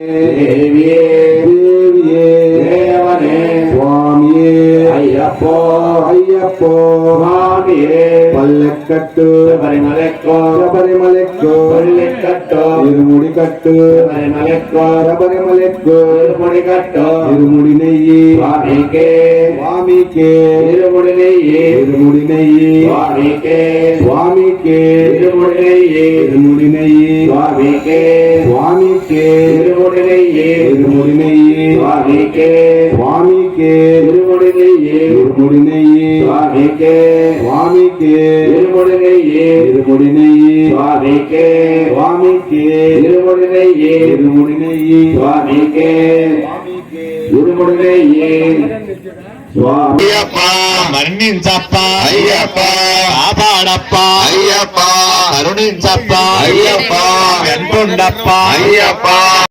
தேவியே தேவியே தேவனே சுவாமியே ஐயப்போ ஐயப்போ சுவாமியே பல்லக்கட்டு சபரிமலைக்கோ சபரிமலைக்கோ பல்லக்கட்டோ இருமுடி கட்டு சபரிமலைக்கோ சபரிமலைக்கோ இருமுடி கட்டோ இருமுடி நெய்யி சுவாமிக்கே சுவாமிக்கே இருமுடி நெய்யி இருமுடி நெய்யி சுவாமிக்கே சுவாமிக்கே இருமுடி நெய்யி இருமுடி நெய்யி சுவாமிக்கே சுவாமிக்கே இருமுடி நெய்யி இருமுடி நெய்யி சுவாமிக்கே சுவாமிக்கே இருமுடி நெய்யி இருமுடி நெய்யி சுவாமிக்கே சுவாமிக்கே இருமுடி நெய்யி இருமுடி நெய்யி சுவாமிக்கே சுவாமிக்கே இருமுடி நெய்யி இருமுடி நெய்யி சுவாமிக்கே இருமுடி நெய்யி అయ్యప్ప మరణించప్ప అయ్యప్ప కాపాడప్ప అయ్యప్ప కరుణించప్ప అయ్యప్ప వెంటుండప్ప అయ్యప్ప